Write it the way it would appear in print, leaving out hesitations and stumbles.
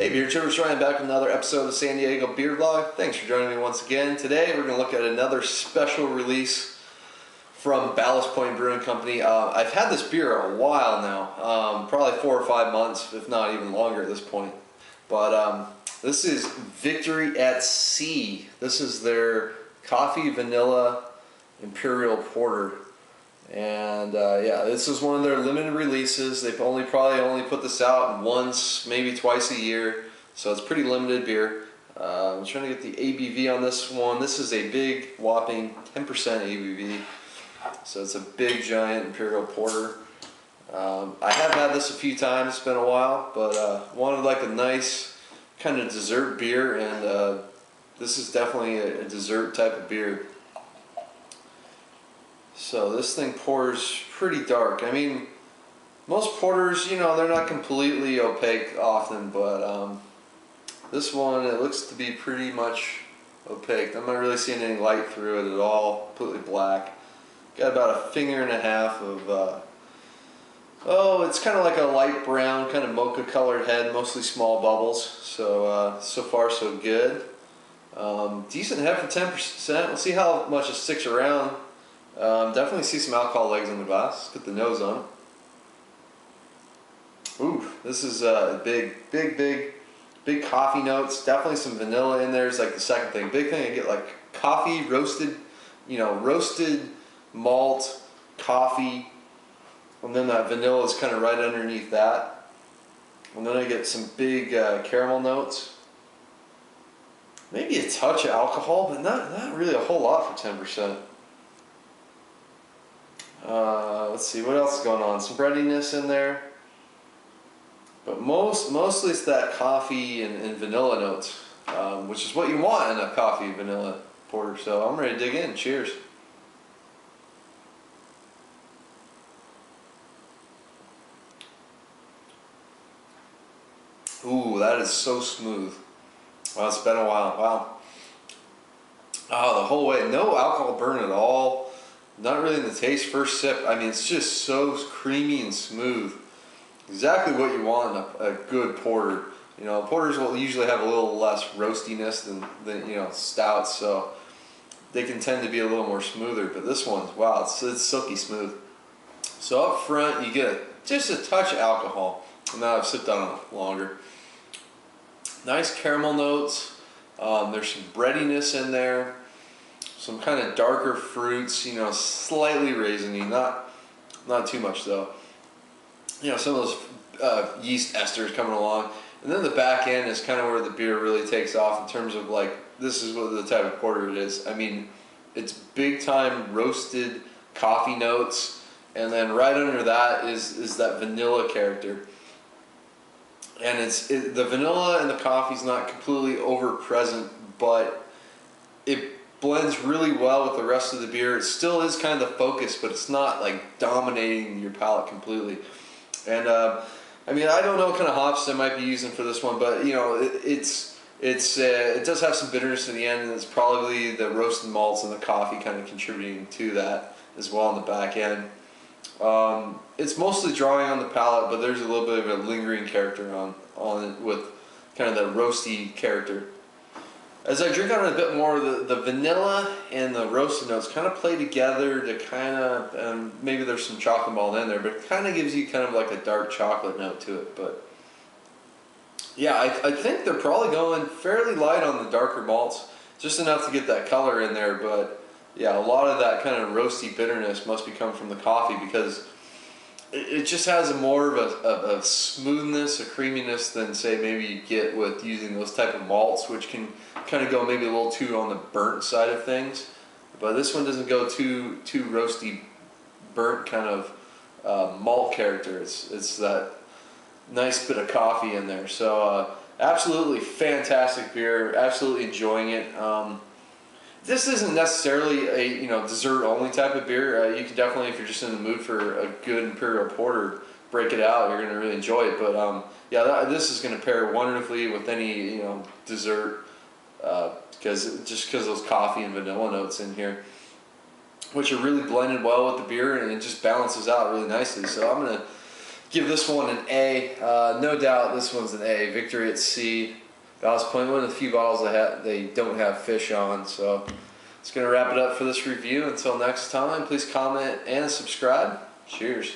Hey beer trippers, Ryan back with another episode of San Diego Beer Vlog. Thanks for joining me once again. Today we're going to look at another special release from Ballast Brewing Company. I've had this beer a while now, probably 4 or 5 months, if not even longer at this point. But this is Victory at Sea. This is their Coffee Vanilla Imperial Porter. And yeah, this is one of their limited releases. They've probably only put this out once, maybe twice a year, so it's pretty limited beer. I'm trying to get the ABV on this one. This is a big whopping 10% ABV, so it's a big giant Imperial Porter. I have had this a few times, it's been a while, but wanted like a nice kind of dessert beer, and this is definitely a dessert type of beer. So this thing pours pretty dark. I mean, most porters, you know, they're not completely opaque often, but this one, it looks to be pretty much opaque. I'm not really seeing any light through it at all, completely black. Got about a finger and a half of, oh, it's kind of like a light brown, kind of mocha colored head, mostly small bubbles. So, so far so good. Decent head for 10%. We'll see how much it sticks around. Definitely see some alcohol legs on the glass. Let's put the nose on it. Ooh, this is big coffee notes. Definitely some vanilla in there is like the second thing. Big thing, I get like coffee, roasted, you know, roasted malt, coffee, and then that vanilla is kind of right underneath that. And then I get some big caramel notes. Maybe a touch of alcohol, but not really a whole lot for 10%. Let's see, what else is going on? Some breadiness in there. But mostly it's that coffee and vanilla notes, which is what you want in a coffee vanilla porter. So I'm ready to dig in. Cheers. Ooh, that is so smooth. Wow, it's been a while. Wow. Oh, the whole way. No alcohol burn at all. Not really in the taste. First sip, I mean, it's just so creamy and smooth. Exactly what you want in a good porter. You know, porters will usually have a little less roastiness than you know, stouts, so they can tend to be a little more smoother. But this one's, wow, it's silky smooth. So up front, you get just a touch of alcohol. Now I've sipped on it longer. Nice caramel notes. There's some breadiness in there. Some kind of darker fruits, you know, slightly raisiny, not too much though. You know, some of those yeast esters coming along. And then the back end is kind of where the beer really takes off in terms of like, this is what the type of porter it is. I mean, it's big time roasted coffee notes, and then right under that is that vanilla character. And the vanilla and the coffee's not completely over present, but it blends really well with the rest of the beer. It still is kind of the focus, but it's not like dominating your palate completely. And I mean, I don't know what kind of hops I might be using for this one, but you know, it does have some bitterness in the end, and it's probably the roasted malts and the coffee kind of contributing to that as well on the back end. It's mostly drawing on the palate, but there's a little bit of a lingering character on it with kind of that roasty character. As I drink on it a bit more, the vanilla and the roasted notes kind of play together to kind of, maybe there's some chocolate malt in there, but it kind of gives you kind of like a dark chocolate note to it. But yeah, I think they're probably going fairly light on the darker malts, just enough to get that color in there. But yeah, a lot of that kind of roasty bitterness must be coming from the coffee, because it just has a more of a smoothness, a creaminess than say maybe you get with using those type of malts, which can kind of go maybe a little too on the burnt side of things. But this one doesn't go too roasty, burnt kind of malt character. It's that nice bit of coffee in there. So absolutely fantastic beer. Absolutely enjoying it. This isn't necessarily a dessert only type of beer. You can definitely, if you're just in the mood for a good Imperial Porter, break it out. You're going to really enjoy it. But yeah, this is going to pair wonderfully with any dessert, because those coffee and vanilla notes in here, which are really blended well with the beer, and it just balances out really nicely. So I'm going to Give this one an A. No doubt this one's an A. Victory at sea. Ballast Point, one of the few bottles they don't have fish on. So it's going to wrap it up for this review. Until next time, please comment and subscribe. Cheers.